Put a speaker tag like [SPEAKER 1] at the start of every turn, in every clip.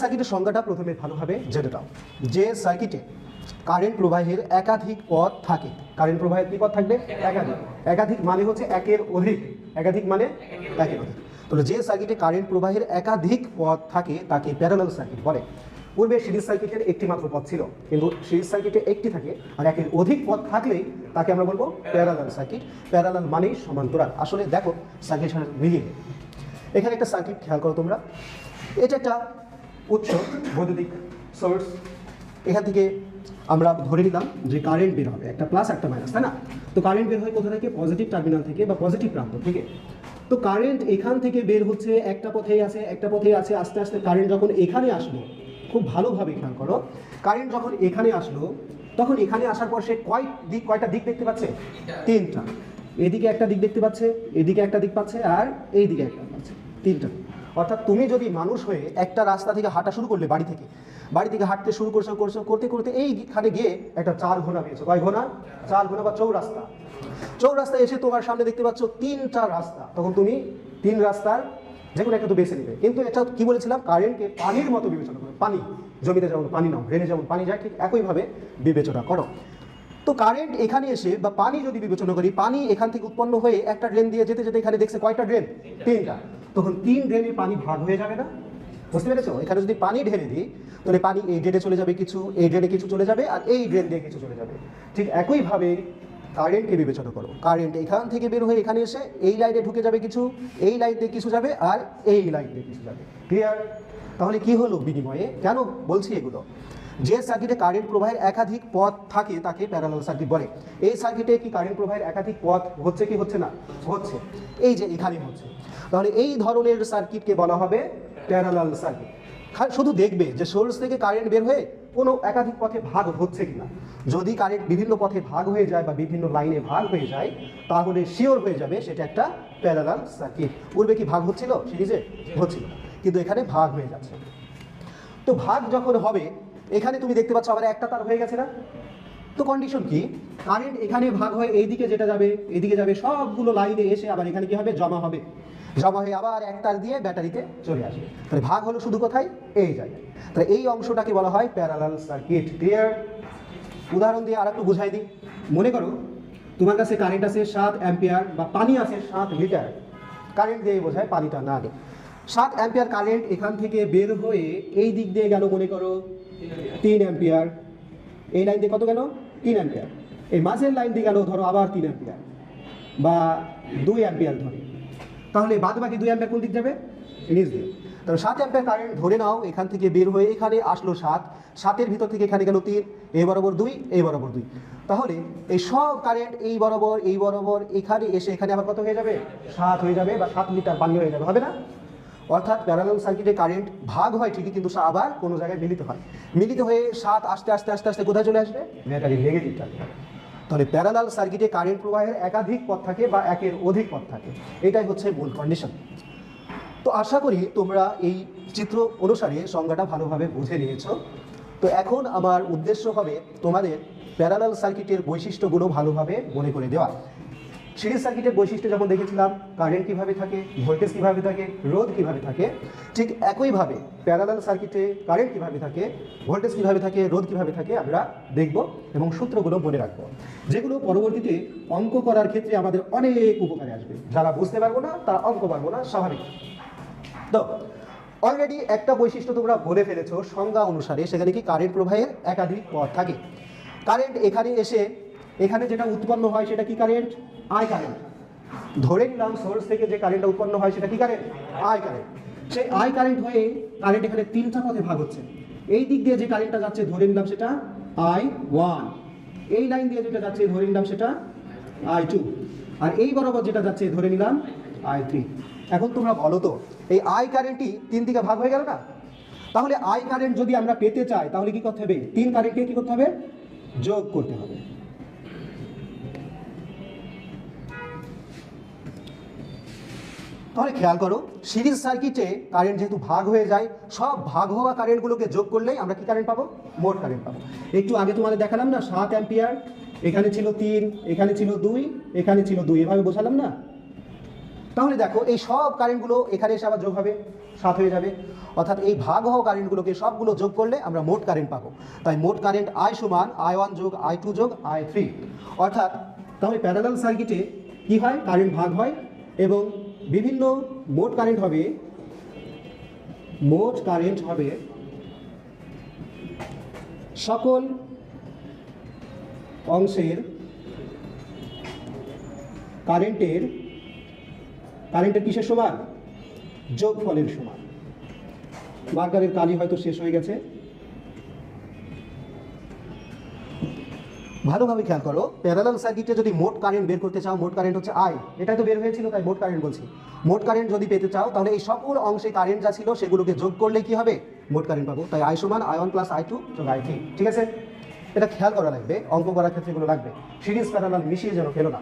[SPEAKER 1] সার্কিটের সংজ্ঞাটা প্রথমে ভালোভাবে জেনে নাও। যে সার্কিটে কারেন্ট প্রবাহের একাধিক পথ থাকে, কারেন্ট প্রবাহের কি পথ থাকবে? একাধিক। একাধিক মানে হচ্ছে একের অধিক, একাধিক মানে একের অধিক। তাহলে যে সার্কিটে কারেন্ট প্রবাহের একাধিক পথ থাকে তাকে প্যারালাল সার্কিট বলে। পূর্বে সিরিজ সার্কিটের একটি মাত্র পথ ছিল, কিন্তু সিরিজ সার্কিটে একটি থাকে আর একের অধিক পথ থাকলেই তাকে আমরা বলবো প্যারালাল সার্কিট। প্যারালাল মানেই সমান্তরাল। আসলে দেখো সার্কিট মিলিয়ে, এখানে একটা সার্কিট খেয়াল করো তোমরা। এটা একটা উৎস, বৈদ্যুতিক সোর্স। এখান থেকে আমরা ধরে নিলাম যে কারেন্ট বের হবে, একটা প্লাস একটা মাইনাস, তাই না? তো কারেন্ট বের হয় কোথা থেকে? পজিটিভ টার্মিনাল থেকে বা পজিটিভ প্রান্ত থেকে। তো কারেন্ট এখান থেকে বের হচ্ছে, একটা পথেই আছে, একটা পথেই আছে। আস্তে আস্তে কারেন্ট যখন এখানে আসলো, খুব ভালোভাবে খেয়াল করো, কারেন্ট যখন এখানে আসলো তখন এখানে আসার পর সে কয়টা দিক দেখতে পাচ্ছে? তিনটা। এদিকে একটা দিক দেখতে পাচ্ছে, এদিকে একটা দিক পাচ্ছে, আর এইদিকে একটা পাচ্ছে, তিনটা। অর্থাৎ তুমি যদি মানুষ হয়ে একটা রাস্তা থেকে হাঁটা শুরু করলে, বাড়ি থেকে হাঁটতে শুরু করতে করতে এইখানে গিয়ে একটা 4 ঘোনা পেয়েছো। কয় ঘোনা? 4 ঘোনা বা চৌরাস্তায় এসে তোমার সামনে দেখতে পাচ্ছ 3টা রাস্তা। তখন তুমি 3 রাস্তার যে কোনো একটা তো বেছে নিবে। কিন্তু এটা কি বলেছিলাম? কারেন্টকে পানির মতো বিবেচনা করো। পানি, জমিতে যেমন পানি নাও, ড্রেনে যেমন পানি যায়, ঠিক একইভাবে বিবেচনা করো। তো কারেন্ট এখানে এসে বা পানি যদি বিবেচনা করি, পানি এখান থেকে উৎপন্ন হয়ে একটা ড্রেন দিয়ে যেতে যেতে এখানে দেখছে কয়টা ড্রেন? 3টা। তখন 3 ড্রেনে পানি ভাগ হয়ে যাবে না? বুঝতে পেরেছো? এখানে যদি পানি ঢেলে দিই তাহলে পানি এই ড্রেনে চলে যাবে কিছু, এই ড্রেনে কিছু চলে যাবে, আর এই ড্রেন দিয়ে কিছু চলে যাবে। ঠিক একইভাবে কারেন্টকে বিবেচনা করো। কারেন্ট এখান থেকে বের হয়ে এখানে এসে এই লাইনে ঢুকে যাবে কিছু, এই লাইন দিয়ে কিছু যাবে, আর এই লাইন দিয়ে কিছু যাবে। ক্লিয়ার? তাহলে কি হলো বিনিময়ে? কেন বলছি এগুলো? যে সার্কিটে কারেন্ট প্রবাহের একাধিক পথ থাকে তাকে প্যারালাল সার্কিট বলে। এই সার্কিটে কি কারেন্ট প্রবাহের একাধিক পথ হচ্ছে কি হচ্ছে না? হচ্ছে। এই যে এখানে হচ্ছে। তাহলে এই ধরনের সার্কিটকে বলা হবে প্যারালাল সার্কিট। শুধু দেখবে যে সোর্স থেকে কারেন্ট বের হয়ে কোনো একাধিক পথে ভাগ হচ্ছে কিনা। যদি কারেন্ট বিভিন্ন পথে ভাগ হয়ে যায় বা বিভিন্ন লাইনে ভাগ হয়ে যায়, তাহলে শিওর হয়ে যাবে সেটা একটা প্যারালাল সার্কিট। পূর্বে কি ভাগ হচ্ছিল? সিরিজে হচ্ছিল, কিন্তু এখানে ভাগ হয়ে যাচ্ছে। তো ভাগ যখন হবে, এখানে তুমি দেখতে পাচ্ছ আবার একটা তার হয়ে গেছে না? তো কন্ডিশন কি? কারেন্ট এখানে ভাগ হয়ে এইদিকে যেটা যাবে, এইদিকে যাবে, সবগুলো লাইনে এসে আবার এখানে কি হবে? জমা হবে। জমা হয়ে আবার এক তার দিয়ে ব্যাটারিতে চলে আসবে। তাহলে ভাগ হলো শুধু কোথায়? এই জায়গায়। তাহলে এই অংশটাকে বলা হয় প্যারালাল সার্কিট। ক্লিয়ার? উদাহরণ দিয়ে আরেকটু বুঝাই দিই। মনে করো তোমার কাছে কারেন্ট আছে 7 অ্যাম্পিয়ার বা পানি আছে 7 লিটার। কারেন্ট দিয়ে বোঝায়, পানিটা না আগে। 7 অ্যাম্পিয়ার কারেন্ট এখান থেকে বের হয়ে এই দিক দিয়ে গেল, মনে করো 3 অ্যাম্পিয়ার। এই লাইন দিয়ে কত গেল? 3 অ্যাম্পিয়ার। এই মাঝের লাইন দিয়ে গেল ধরো আবার 3 অ্যাম্পিয়ার বা 2 অ্যাম্পিয়ার ধরে। তাহলে বাদ বাকি 2 অ্যাম্পিয়ার কোন দিক যাবে? নিচ দিয়ে। তাহলে 7 অ্যাম্পিয়ার কারেন্ট ধরে নাও এখান থেকে বের হয়ে এখানে আসলো 7, 7-এর ভিতর থেকে এখানে গেল 3, এই বরাবর 2, এই বরাবর 2। তাহলে এই সব কারেন্ট এই বরাবর এখানে এসে এখানে আবার কত হয়ে যাবে? 7 হয়ে যাবে বা 7 লিটার পানি হয়ে যাবে, হবে না? অর্থাৎ প্যারালাল সার্কিটে কারেন্ট ভাগ হয় ঠিকই, কিন্তু আবার কোনো জায়গায় মিলিত হয়। মিলিত হয়ে 7 আস্তে আস্তে আস্তে আস্তে কোথায় চলে আসবে? ব্যাটারির নেগেটিভ টার্মিনাল। তাহলে প্যারালাল সার্কিটে কারেন্ট প্রবাহের একাধিক পথ থাকে বা একের অধিক পথ থাকে। এটাই হচ্ছে মূল কন্ডিশন। তো আশা করি তোমরা এই চিত্র অনুসারে সংজ্ঞাটা ভালোভাবে বুঝে নিয়েছো। তো এখন আমার উদ্দেশ্য হবে তোমাদের প্যারালাল সার্কিটের বৈশিষ্ট্যগুলো ভালোভাবে মনে করে দেওয়া। সিরিজ সার্কিটের বৈশিষ্ট্য যখন দেখেছিলাম, কারেন্ট কীভাবে থাকে, ভোল্টেজ কীভাবে থাকে, রোধ কীভাবে থাকে, ঠিক একইভাবে প্যারালাল সার্কিটে কারেন্ট কীভাবে থাকে, ভোল্টেজ কীভাবে থাকে, রোধ কীভাবে থাকে আমরা দেখব এবং সূত্রগুলো মনে রাখবো, যেগুলো পরবর্তীতে অঙ্ক করার ক্ষেত্রে আমাদের অনেক উপকারে আসবে। যারা বুঝতে পারবো না তারা অঙ্ক পারবো না, স্বাভাবিক। তো অলরেডি একটা বৈশিষ্ট্য তোমরা বলে ফেলেছো সংজ্ঞা অনুসারে, সেখানে কি কারেন্ট প্রবাহের একাধিক পথ থাকে। কারেন্ট এখানে এসে এখানে যেটা উৎপন্ন হয় সেটা কি কারেন্ট? I current. ধরে নিলাম সোর্স থেকে যে কারেন্টটা উৎপন্ন হয় সেটা কি কারেন্ট? I current. সেই আই কারেন্ট হয়ে কারেন্ট এখানে 3টা পথে ভাগ হচ্ছে। এই দিক দিয়ে যে কারেন্টটা যাচ্ছে ধরে নিলাম সেটা I1, এই লাইন দিয়ে যেটা যাচ্ছে ধরে নিলাম সেটা I2, আর এই বরাবর যেটা যাচ্ছে ধরে নিলাম I3। এখন তোমরা বলো তো, এই আই কারেন্টই 3 দিকে ভাগ হয়ে গেল না? তাহলে আই কারেন্ট যদি আমরা পেতে চাই তাহলে কি করতে হবে? 3 কারেন্টকে কি করতে হবে? যোগ করতে হবে। তাহলে খেয়াল করো, সিরিজ সার্কিটে কারেন্ট যেহেতু ভাগ হয়ে যায়, সব ভাগ হওয়া কারেন্টগুলোকে যোগ করলেই আমরা কি কারেন্ট পাবো? মোট কারেন্ট পাবো। একটু আগে তোমাদের দেখালাম না 7 অ্যাম্পিয়ার, এখানে ছিল 3, এখানে ছিল 2, এখানে ছিল 2, এভাবে বোঝালাম না? তাহলে দেখো এই সব কারেন্টগুলো এখানে এসে আবার যোগ হবে, 7 হয়ে যাবে। অর্থাৎ এই ভাগ হওয়া কারেন্টগুলোকে সবগুলো যোগ করলে আমরা মোট কারেন্ট পাবো। তাই মোট কারেন্ট I সমান I1 যোগ I2 যোগ I3। অর্থাৎ তাহলে প্যারালাল সার্কিটে কি হয়, কারেন্ট ভাগ হয় এবং বিভিন্ন মোট কারেন্ট হবে সকল অংশের কারেন্টের কিসের সমান, যোগফলের সমান। মার্কারের কালি হয়তো শেষ হয়ে গেছে, ভালোভাবে খেয়াল করো। প্যারালাল সার্কিটে যদি মোট কারেন্ট বের করতে চাও, মোট কারেন্ট হচ্ছে I, এটাই তো বের হয়েছিল, তাই মোট কারেন্ট বলছি। মোট কারেন্ট যদি পেতে চাও তাহলে এই সকল অংশে কারেন্ট যা ছিল সেগুলোকে যোগ করলে কি হবে, মোট কারেন্ট পাবো। তাই I সমান I1 প্লাস I2 যোগ I3। ঠিক আছে, এটা খেয়াল করা লাগবে, অঙ্ক করার ক্ষেত্রে এগুলো লাগবে, সিরিজ প্যারালাল মিশিয়ে যেন ফেলো না।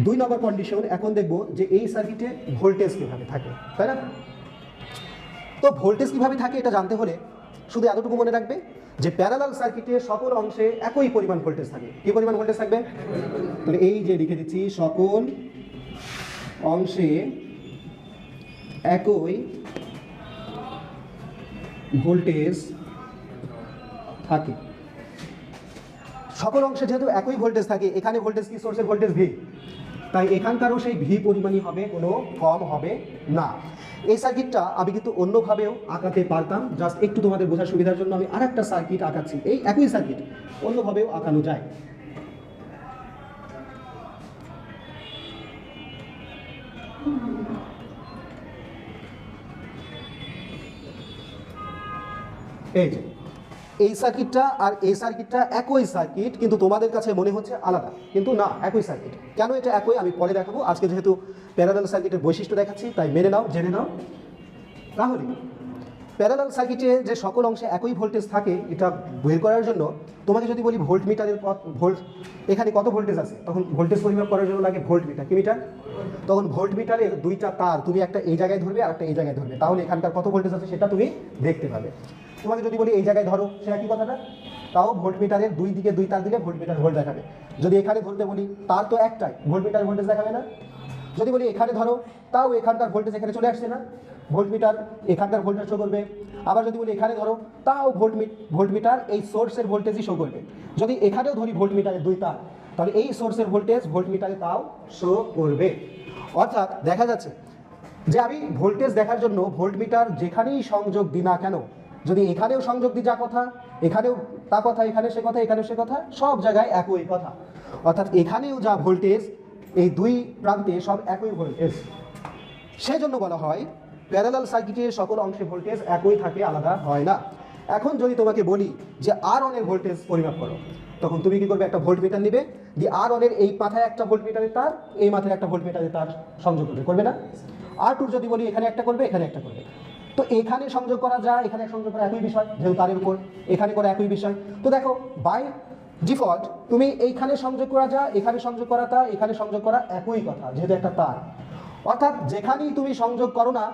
[SPEAKER 1] 2 নম্বর কন্ডিশন, এখন দেখবো যে এই সার্কিটে ভোল্টেজ কীভাবে থাকে, তাই না? তো ভোল্টেজ কীভাবে থাকে এটা জানতে হলে শুধু এতটুকু মনে রাখবে যে প্যারালাল সার্কিটে সকল অংশে একই পরিমাণ ভোল্টেজ থাকে। কি পরিমাণ ভোল্টেজ থাকবে? তাহলে এই যে লিখে দিচ্ছি, সকল অংশে একই ভোল্টেজ থাকে। সকল অংশে যেহেতু একই ভোল্টেজ থাকে, এখানে ভোল্টেজ কি, সোর্সের ভোল্টেজ ভি, তাই এখানকারও সেই ভি পরিমাণই হবে, কোনো কম হবে না। এই সার্কিটটা আমি কিন্তু অন্যভাবেও আঁকাতে পারতাম, জাস্ট একটু তোমাদের বোঝার সুবিধার জন্য আমি আরেকটা সার্কিট আঁকাচ্ছি। এই একই সার্কিট অন্যভাবেও আঁকানো যায়। এই যে এই সার্কিটটা আর এই সার্কিটটা একই সার্কিট, কিন্তু তোমাদের কাছে মনে হচ্ছে আলাদা, কিন্তু না, একই সার্কিট। কেন এটা একই আমি পরে দেখাবো, আজকে যেহেতু প্যারালাল সার্কিটের বৈশিষ্ট্য দেখাচ্ছি তাই মেনে নাও, জেনে নাও। তাহলে প্যারালাল সার্কিটে যে সকল অংশে একই ভোল্টেজ থাকে এটা বের করার জন্য তোমাকে যদি বলি ভোল্ট মিটারের ভোল্ট, এখানে কত ভোল্টেজ আছে, তখন ভোল্টেজ পরিমাপ করার জন্য লাগে ভোল্ট মিটার। কি মিটার? তখন ভোল্ট মিটারের দুইটা তার তুমি একটা এই জায়গায় ধরবে আর একটা এই জায়গায় ধরবে, তাহলে এখানকার কত ভোল্টেজ আছে সেটা তুমি দেখতে পাবে। তোমাকে যদি বলি এই জায়গায় ধরো, সেটা কি কথাটা, তাও ভোল্ট মিটারের দুই দিকে দুই তার দিলে ভোল্ট মিটার ভোল্ট দেখাবে। যদি এখানে ধরতে বলি, তার তো একটাই, ভোল্ট মিটার ভোল্টেজ দেখাবে না। যদি বলি এখানে ধরো, তাও এখানকার ভোল্টেজ এখানে চলে আসছে না, ভোল্ট মিটার এখানকার ভোল্টেজ শো করবে। আবার যদি বলি এখানে ধরো, তাও ভোল্ট মিটার এই সোর্সের ভোল্টেজই শো করবে। যদি এখানেও ধরি ভোল্ট মিটারের দুই তার, তাহলে এই সোর্সের ভোল্টেজ ভোল্ট মিটারে তাও শো করবে। অর্থাৎ দেখা যাচ্ছে যে আমি ভোল্টেজ দেখার জন্য ভোল্ট মিটার যেখানেই সংযোগ দিই না কেন, যদি এখানেও সংযোগ দিই যা কথা, এখানেও তা কথা, এখানে সে কথা, এখানেও সে কথা, সব জায়গায় একই কথা। অর্থাৎ এখানেও যা ভোল্টেজ, এই দুই প্রান্তে সব একই ভোল্টেজ। সেজন্য বলা হয় প্যারালাল সার্কিটের সকল অংশে ভোল্টেজ একই থাকে, আলাদা হয় না। এখন যদি তোমাকে বলি যে R1 এর ভোল্টেজ পরিমাপ করো, তখন তুমি কি করবে, একটা ভোল্ট মিটার নিবে, দিয়ে R1 এর এই মাথায় একটা ভোল্ট মিটারের তার, এই মাথায় একটা ভোল্ট মিটারের তার সংযোগ করবে না? R2 যদি বলি এখানে একটা করবে, এখানে একটা করবে। তো এখানে সংযোগ করা যায়, এখানে সংযোগ করা একই বিষয়, যেহেতু তারের উপর, এখানে করা একই বিষয়। তো দেখো বাই ডিফল্ট তুমি এইখানে সংযোগ করা যায়, এখানে সংযোগ করা তা, এখানে সংযোগ করা একই কথা, যেহেতু একটা তার। অর্থাৎ যেখানেই তুমি সংযোগ করো না,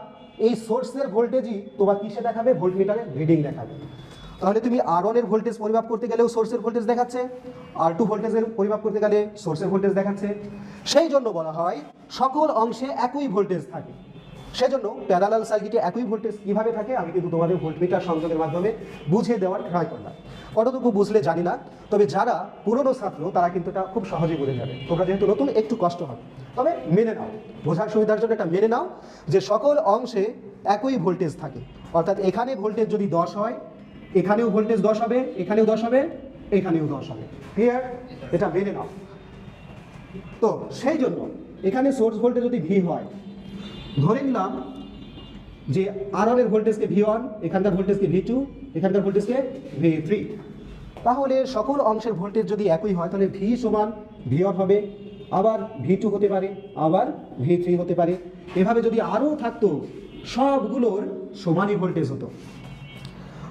[SPEAKER 1] এই সোর্সের ভোল্টেজই তোমার কিসে দেখাবে, ভোল্ট মিটারের রিডিং দেখাবে। তাহলে তুমি R1 এর ভোল্টেজ পরিমাপ করতে গেলেও সোর্সের ভোল্টেজ দেখাচ্ছে, R2 ভোল্টেজের পরিমাপ করতে গেলে সোর্সের ভোল্টেজ দেখাচ্ছে। সেই জন্য বলা হয় সকল অংশে একই ভোল্টেজ থাকে। সেজন্য প্যারালাল সার্কিটে একই ভোল্টেজ কীভাবে থাকে আমি কিন্তু তোমাদের ভোল্টমিটার সংযোগের মাধ্যমে বুঝিয়ে দেওয়ার ট্রাই করলাম। কতটুকু বুঝলে জানি না, তবে যারা পুরনো ছাত্র তারা কিন্তু এটা খুব সহজে বুঝে যাবে। তোমরা যেহেতু নতুন একটু কষ্ট হবে, তবে মেনে নাও, বোঝার সুবিধার জন্য এটা মেনে নাও যে সকল অংশে একই ভোল্টেজ থাকে। অর্থাৎ এখানে ভোল্টেজ যদি 10 হয়, এখানেও ভোল্টেজ 10 হবে, এখানেও 10 হবে, এখানেও 10 হবে। ক্লিয়ার? এটা মেনে নাও। তো সেই জন্য এখানে সোর্স ভোল্টেজ যদি ভি হয়, ধরে নিলাম যে R1 এর ভোল্টেজকে V1, এখানকার ভোল্টেজকে V2, এখানকার ভোল্টেজকে V3। তাহলে সকল অংশের ভোল্টেজ যদি একই হয় তাহলে V সমান V1 হবে, আবার V2 হতে পারে, আবার V3 হতে পারে। এভাবে যদি আরও থাকতো সবগুলোর সমানই ভোল্টেজ হতো।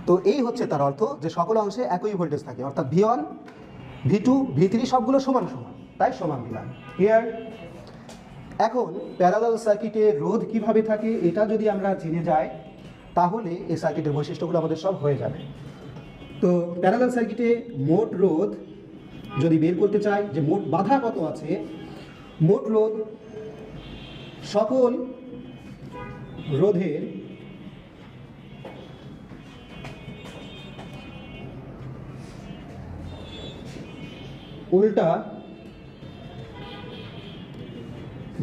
[SPEAKER 1] তো এই হচ্ছে তার অর্থ যে সকল অংশে একই ভোল্টেজ থাকে, অর্থাৎ V1, V2, V3 সবগুলো সমান সমান, তাই সমান দিলাম। ক্লিয়ার? এখন প্যারালাল সার্কিটে রোধ কিভাবে থাকে এটা যদি আমরা জেনে যাই তাহলে এই সার্কিটের বৈশিষ্ট্যগুলো আমাদের সব হয়ে যাবে। তো প্যারালাল সার্কিটে মোট রোধ যদি বের করতে চাই যে মোট বাধা কত আছে, মোট রোধ সকল রোধের উল্টা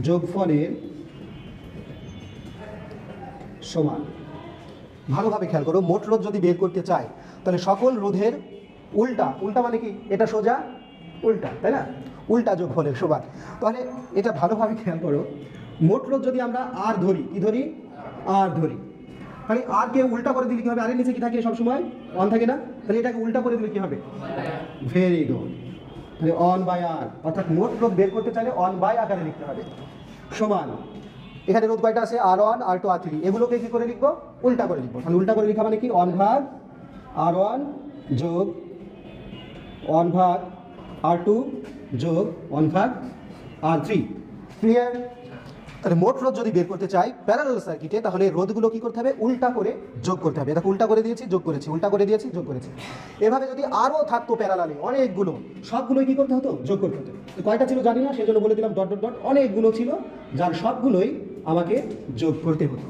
[SPEAKER 1] যোগফলের সমান। ভালোভাবে খেয়াল করো, মোট রোধ যদি বের করতে চাই তাহলে সকল রোধের উল্টা, উল্টা মানে কি, এটা সোজা উল্টা, তাই না, উল্টা যোগফলের সমান। তাহলে এটা ভালোভাবে খেয়াল করো, মোট রোধ যদি আমরা আর ধরি, কি ধরি, আর ধরি, তাহলে আর কে উল্টা করে দিলে কি হবে, আরের নিচে কি থাকে সবসময়, অন থাকে না, তাহলে এটাকে উল্টা করে দিলে কি হবে, ভেরি গুড, তাহলে অন বাই আর, অর্থাৎ মোট রোধ বের করতে চাইলে অন বাই আকারে লিখতে হবে, সমান। এখানে রোধ কয়টা আছে, আর ওয়ান, আর টু, আর থ্রি, এগুলোকে কি করে লিখবো, উল্টা করে লিখবো। তাহলে উল্টা করে লেখা মানে কি, অন ভাগ আর ওয়ান যোগ অন ভাগ আর টু যোগ অন ভাগ আর থ্রি। ক্লিয়ার? তাহলে মোট রোধ যদি বের করতে চাই প্যারালাল সার্কিটে, তাহলে রোধগুলো কি করতে হবে, উল্টা করে যোগ করতে হবে। এটা উল্টা করে দিয়েছি, যোগ করেছি, উল্টা করে দিয়েছি, যোগ করেছি। এভাবে যদি আরও থাকতো প্যারালালে অনেকগুলো, সবগুলোই কি করতে হতো, যোগ করতে হতো। কয়টা ছিল জানি না, সেজন্য বলে দিলাম ডট ডট ডট, অনেকগুলো ছিল যার সবগুলোই আমাকে যোগ করতে হতো।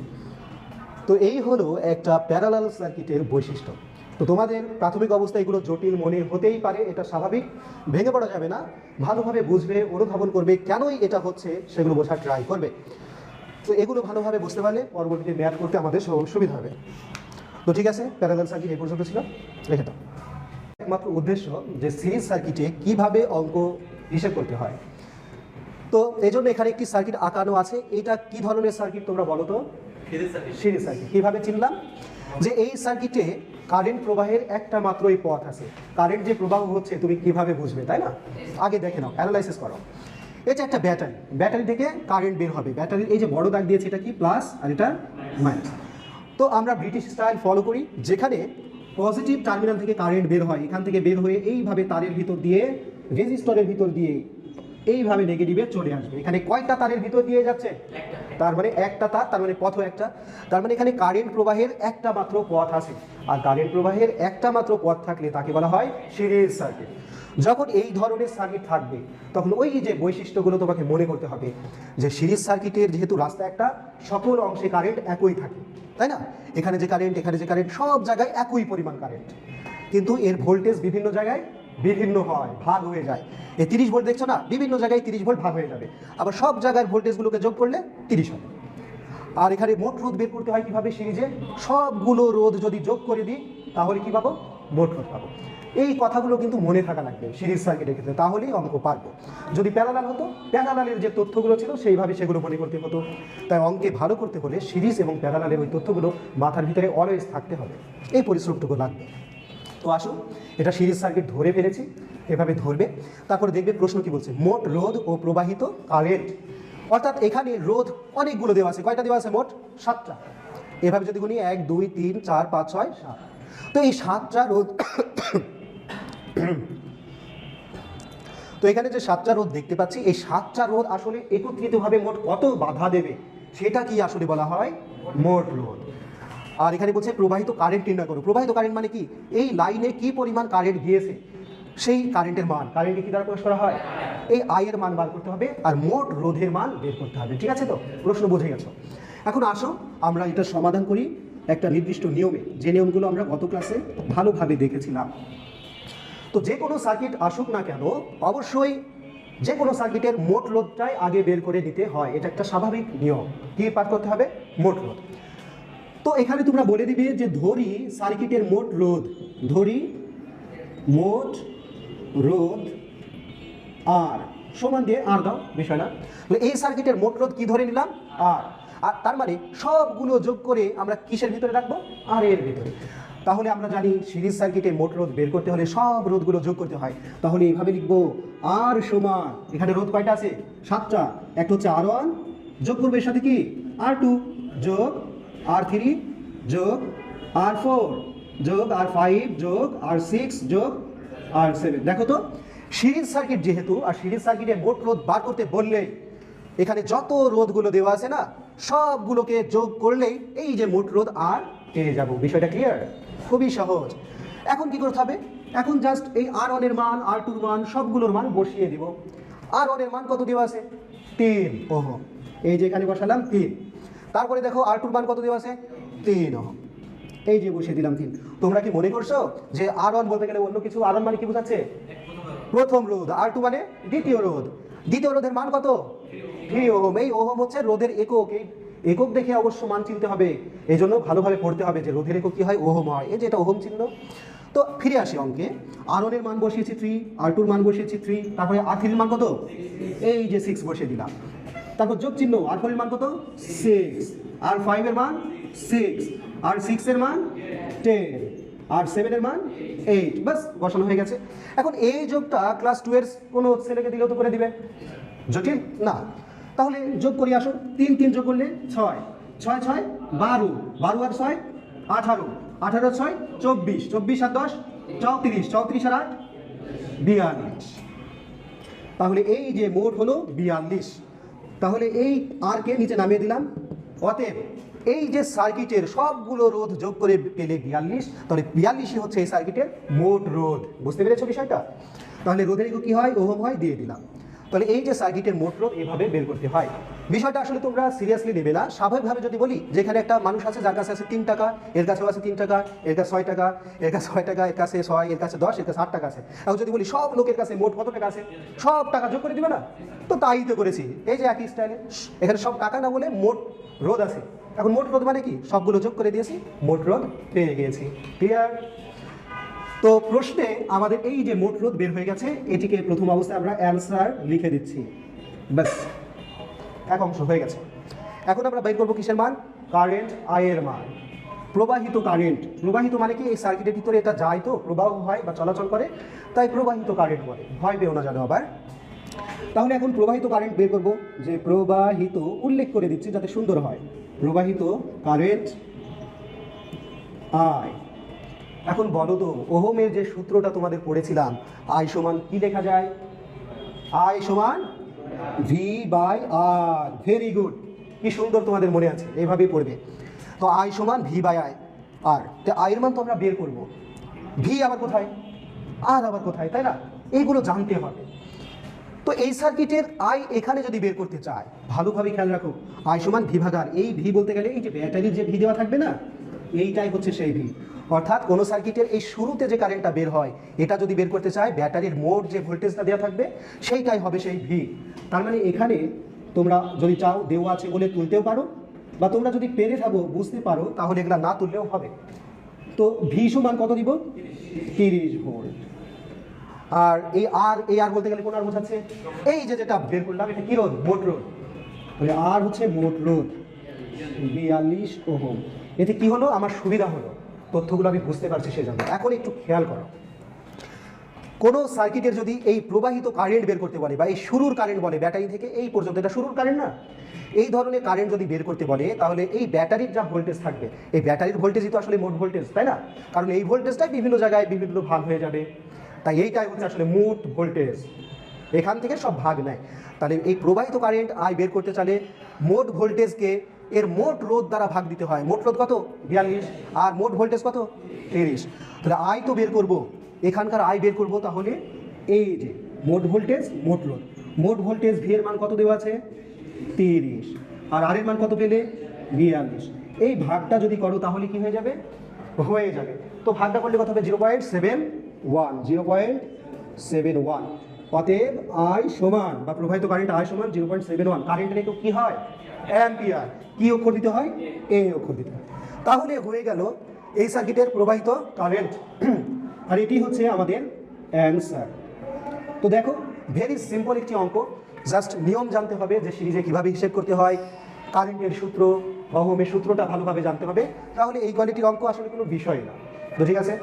[SPEAKER 1] তো এই হলো একটা প্যারালাল সার্কিটের বৈশিষ্ট্য। তো তোমাদের প্রাথমিক অবস্থায় এগুলো জটিল মনে হতেই পারে, এটা স্বাভাবিক, ভেঙে পড়া যাবে না, ভালোভাবে বুঝবে, অনুধাবন করবে, কেনই এটা হচ্ছে সেগুলো বোঝার ট্রাই করবে। তো এগুলো ভালোভাবে বুঝতে পারলে পরবর্তীতে ম্যাথ করতে আমাদের সুবিধা হবে। তো ঠিক আছে, প্যারালাল সার্কিট এই পর্যন্ত ছিল, রেখে দাও। একমাত্র উদ্দেশ্য যে সিরিজ সার্কিটে কিভাবে অঙ্ক হিসেব করতে হয়। তো এই জন্য এখানে একটি সার্কিট আঁকানো আছে। এটা কি ধরনের সার্কিট তোমরা বলো তো, সিরিজ সার্কিট। কিভাবে চিনলাম, যে এই সার্কিটে কারেন্ট প্রবাহের একটা মাত্রই পথ আছে। কারেন্ট যে প্রবাহ হচ্ছে তুমি কিভাবে বুঝবে, তাই না, আগে দেখে নাও, অ্যানালাইসিস করো। এটা একটা ব্যাটারি, ব্যাটারি থেকে কারেন্ট বের হবে। ব্যাটারির এই যে বড় দাগ দিয়েছে, এটা কি প্লাস আর এটা মাইনাস। তো আমরা ব্রিটিশ স্টাইল ফলো করি, যেখানে পজিটিভ টার্মিনাল থেকে কারেন্ট বের হয়, এখান থেকে বের হয়ে এইভাবে তারের ভিতর দিয়ে, রেজিস্টরের ভিতর দিয়ে এইভাবে নেগেটিভে চলে আসবে। এখানে কয়টা তারের ভিতর দিয়ে যাচ্ছে, তার মানে একটা তার, তার মানে পথও একটা, তার মানে এখানে কারেন্ট প্রবাহের একটা মাত্র পথ আছে। আর কারেন্ট প্রবাহের একটা মাত্র পথ থাকলে তাকে বলা হয় সিরিজ সার্কিট। যখন এই ধরনের সার্কিট থাকবে তখন ওই যে বৈশিষ্ট্যগুলো তোমাকে মনে করতে হবে, যে সিরিজ সার্কিটের যেহেতু রাস্তা একটা, সকল অংশে কারেন্ট একই থাকে, তাই না, এখানে যে কারেন্ট, এখানে যে কারেন্ট, সব জায়গায় একই পরিমাণ কারেন্ট, কিন্তু এর ভোল্টেজ বিভিন্ন জায়গায় বিভিন্ন হয়, ভাগ হয়ে যায়। এই 30 ভোল্ট দেখছো না, বিভিন্ন জায়গায় 30 ভোল্ট ভাগ হয়ে যাবে, আবার সব জায়গার ভোল্টেজগুলোকে যোগ করলে 30 হবে। আর এখানে মোট রোধ বের করতে হয় কিভাবে, সিরিজে সবগুলো রোধ যদি যোগ করে দিই তাহলে কি পাবো, মোট রোধ পাবো। এই কথাগুলো কিন্তু মনে থাকা লাগবে সিরিজ সার্কিটের ক্ষেত্রে, তাহলেই অঙ্ক পারবো। যদি প্যারালাল হতো, প্যারালালের যে তথ্যগুলো ছিল সেইভাবে সেগুলো মনে করতে হতো। তাই অঙ্কে ভালো করতে হলে সিরিজ এবং প্যারালালের ওই তথ্যগুলো মাথার ভিতরে অলওয়েজ থাকতে হবে, এই পরিশ্রমটুকু লাগবে। তো আসুন, এটা সিরিজ সার্কিট ধরে ফেলেছি, এভাবে ধরবে, তারপরে দেখবে প্রশ্ন কি বলছে, মোট রোধ ও প্রবাহিত কারেন্ট। অর্থাৎ এখানে রোধ অনেকগুলো দেওয়া আছে, কয়টা দেওয়া আছে, মোট 7টা। এভাবে যদি গুনি 1 2 3 4 5 6 7, তো এই 7টা রোধ তো এখানে যে 7টা রোধ দেখতে পাচ্ছি, এই 7টা রোধ আসলে একত্রিতভাবে মোট কত বাধা দেবে সেটা কি আসলে বলা হয়, মোট রোধ। আর এখানে বলছে প্রবাহিত কারেন্ট নির্ণয় করো। প্রবাহিত কারেন্ট মানে কি, এই লাইনে কি পরিমাণ কারেন্ট গিয়েছে সেই কারেন্টের মান, কারেন্টকে কি দ্বারা প্রকাশ করা হয়, এই আই এর মান বার করতে হবে, আর মোট রোধের মান বের করতে হবে। ঠিক আছে, তো প্রশ্ন বুঝে গেছো। এখন আসো আমরা এটা সমাধান করি একটা নির্দিষ্ট নিয়মে, যে নিয়মগুলো আমরা গত ক্লাসে ভালোভাবে দেখেছিলাম। তো যে কোনো সার্কিট আসুক না কেন, অবশ্যই যে কোনো সার্কিটের মোট রোধটাই আগে বের করে দিতে হয়, এটা একটা স্বাভাবিক নিয়ম। কি পার করতে হবে, মোট রোধ। তো এখানে তোমরা বলে দিবে যে ধরি সার্কিটের মোট রোধ, ধরি মোট রোধ আর সমান দিয়ে আর দাও, বিষয় না। এই সার্কিটের মোট রোধ কি ধরে নিলাম, আর তার মানে সবগুলো যোগ করে আমরা কিসের ভিতরে রাখবো, আর এর ভিতরে। তাহলে আমরা জানি সিরিজ সার্কিটে মোট রোধ বের করতে হলে সব রোধগুলো যোগ করতে হয়। তাহলে এইভাবে লিখবো, আর সমান, এখানে রোধ কয়টা আছে, 7টা। একটা হচ্ছে R1, যোগ করবো এর সাথে কি R2, যোগ R3, যোগ R4, যোগ R5, যোগ R6, যোগ R7। দেখো তো, সিরিজ সার্কিট যেহেতু, আর সিরিজ সার্কিটে মোট রোধ বার করতে বললে এখানে যত রোধগুলো দেওয়া আছে না, সবগুলোকে যোগ করলেই এই যে মোট রোধ আর পেয়ে যাবো। বিষয়টা ক্লিয়ার, খুবই সহজ। এখন কি করতে হবে, এখন জাস্ট এই R1 এর মান, R2 এর মান, সবগুলোর মান বসিয়ে দিব। R1 এর মান কত দেওয়া আছে, 3 ওহম। এই যে এখানে বসালাম 3। তারপরে দেখো R2 মান কত দেওয়া আছে 3 ওহম, এই যে বসিয়ে দিলাম 3। তোমরা কি মনে করছো যে R1 বলতে গেলে অন্য কিছু? R1 মানে কি বোঝাচ্ছে? প্রথম রোধ। R2 মানে দ্বিতীয় রোধ। দ্বিতীয় রোধের মান কত 3 ওহম। এই ওহম হচ্ছে রোধের একক। এই একক দেখে অবশ্য মান চিনতে হবে, এই জন্য ভালোভাবে পড়তে হবে যে রোধের একক কি হয়, ওহম হয়। এই যে এটা ওহম চিহ্ন। তো ফিরে আসি অঙ্কে। R1 এর মান বসিয়েছি 3, R2 এর মান বসিয়েছি 3, তারপরে R3 এর মান কত, এই যে 6 বসিয়ে দিলাম। তারপর যোগ চিহ্ন, R4 এর মান কত 6, R5 এর মান 6, R6 এর মান 10, R7 এর মান 8। বাস বসানো হয়ে গেছে। এখন এই যোগটা ক্লাস 2 এর কোনো ছেলেকে দিলেও তো করে দিবে, জটিল না। তাহলে যোগ করি আসুন। 3 3 যোগ করলে 6, 6 6 12, 12 আর 6 18, 18 6 24, 24 আর 10 34, 34 আর 8 42। তাহলে এই যে মোট হলো 42। তাহলে এই আর কে নিচে নামিয়ে দিলাম। অতএব এই যে সার্কিটের সবগুলো রোধ যোগ করে পেলে 42, তাহলে 42ই হচ্ছে এই সার্কিটের মোট রোধ। বুঝতে পেরেছো বিষয়টা? তাহলে রোধের একক কি হয়, ওহম হয়, দিয়ে দিলাম। তাহলে এই যে সার্কিটের মোট রোধ এভাবে বের করতে হয়। বিষয়টা আসলে তোমরা সিরিয়াসলি নেবে না। স্বাভাবিকভাবে যদি বলি, যেখানে একটা মানুষ আছে যার কাছে আছে 3 টাকা, এর কাছেও আছে 3 টাকা, এর কাছে 6 টাকা, এর কাছে 6 টাকা, এর কাছে 6, এর কাছে 10, এর কাছে 8 টাকা আছে। এখন যদি বলি সব লোকের কাছে মোট কত টাকা আছে, সব টাকা যোগ করে দিবে না? তো তাই তো করেছি, এই যে একই স্টাইলে। এখানে সব টাকা না বলে মোট রোধ আছে। এখন মোট রোধ মানে কি, সবগুলো যোগ করে দিয়েছি, মোট রোধ পেয়ে গিয়েছি। ক্লিয়ার? তো প্রশ্নে আমাদের এই যে মোট রোধ বের হয়ে গেছে, এটিকে প্রথম অবস্থায় আমরা অ্যান্সার লিখে দিচ্ছি। ব্যাস, এক অংশ হয়ে গেছে। এখন আমরা বের করবো কিসের মান, কারেন্ট আই এর মান। প্রবাহিত কারেন্ট, প্রবাহিত মানে কি, এই সার্কিটের ভিতরে এটা যায় তো, প্রবাহ হয় বা চলাচল করে, তাই প্রবাহিত কারেন্ট বলে। ভয় পেও না জানো আবার। তাহলে এখন প্রবাহিত কারেন্ট বের করব। যে প্রবাহিত, উল্লেখ করে দিচ্ছি যাতে সুন্দর হয়, প্রবাহিত কারেন্ট আই। এখন বলো তো, ওহমের যে সূত্রটা তোমাদের পড়েছিলাম, আই সমান কি লেখা যায়, আই সমান V by R. Very good, কি সুন্দর তোমাদের মনে আছে, এইভাবেই পড়বে। তো আই সমান ভি বাই আই আর। তো আয়ের মান তো আমরা বের করবো, ভি আবার কোথায়, আর আবার কোথায়, তাই না? এইগুলো জানতে হবে। তো এই সার্কিটের আই এখানে যদি বের করতে চায়, ভালোভাবে খেয়াল রাখো, আই সমান ভি ভাগ আর। এই ভি বলতে গেলে এই যে ব্যাটারির যে ভি দেওয়া থাকবে না, এইটাই হচ্ছে সেই ভি। অর্থাৎ কোনো সার্কিটের এই শুরুতে যে কারেন্টটা বের হয়, এটা যদি বের করতে চায়, ব্যাটারির মোট যে ভোল্টেজটা দেওয়া থাকবে সেইটাই হবে সেই ভি। তার মানে এখানে তোমরা যদি চাও, দেওয়া আছে বলে তুলতেও পারো, বা তোমরা যদি পেরে থাকো, বুঝতে পারো, তাহলে এগুলা না তুললেও হবে। তো ভি সমান কত দিব, 30 ভোল্ট। আর এই আর বলতে গেলে কোন আর বোঝাচ্ছে, এই যে যেটা বের করলাম, এটা কি রোধ, মোট রোধ। তাহলে আর হচ্ছে মোট রোধ 42 ওহম। এতে কি হলো, আমার সুবিধা হলো, তথ্যগুলো আমি বুঝতে পারছি সেজন্য। এখন একটু খেয়াল করো, কোনো সার্কিটের যদি এই প্রবাহিত কারেন্ট বের করতে বলে, বা এই শুরুর কারেন্ট বলে, ব্যাটারি থেকে এই পর্যন্ত, এটা শুরুর কারেন্ট না, এই ধরনের কারেন্ট যদি বের করতে বলে, তাহলে এই ব্যাটারির যা ভোল্টেজ থাকবে, এই ব্যাটারির ভোল্টেজই তো আসলে মোট ভোল্টেজ, তাই না? কারণ এই ভোল্টেজটাই বিভিন্ন জায়গায় বিভিন্ন ভাগ হয়ে যাবে, তাই এইটাই হচ্ছে আসলে মোট ভোল্টেজ। এখান থেকে সব ভাগ নেয়। তাহলে এই প্রবাহিত কারেন্ট আই বের করতে চাইলে মোট ভোল্টেজকে এর মোট রোধ দ্বারা ভাগ দিতে হয়। মোট রোধ কত, 42, আর মোট ভোল্টেজ কত, 30। তাহলে আই তো বের করব, এখানকার আই বের করব, তাহলে এই যে মোট ভোল্টেজ, মোট রোধ, মোট ভোল্টেজ ভি এর মান কত দেওয়া আছে, 30, আর আর এর মান কত পেলে, 42। এই ভাগটা যদি করো তাহলে কি হয়ে যাবে, হয়ে যাবে। তো ভাগটা করলে কত হবে, 0.71, 0.71। অতএব আই সমান, বা প্রবাহিত কারেন্ট আই সমান 0.71। কারেন্টের একক কি হয়, অ্যাম্পিয়ার। কি অক্ষর দিতে হয়, এ অক্ষর দিতে হয়। তাহলে হয়ে গেল এই সার্কিটের প্রবাহিত কারেন্ট, আর এটি হচ্ছে আমাদের অ্যান্সার। তো দেখো, ভেরি সিম্পল একটি অঙ্ক, জাস্ট নিয়ম জানতে হবে যে সিরিজে কীভাবে হিসেব করতে হয়, কারেন্টের সূত্র, ওহমের সূত্রটা ভালোভাবে জানতে হবে, তাহলে এই কোয়ালিটির অঙ্ক আসলে কোনো বিষয় না। তো ঠিক আছে।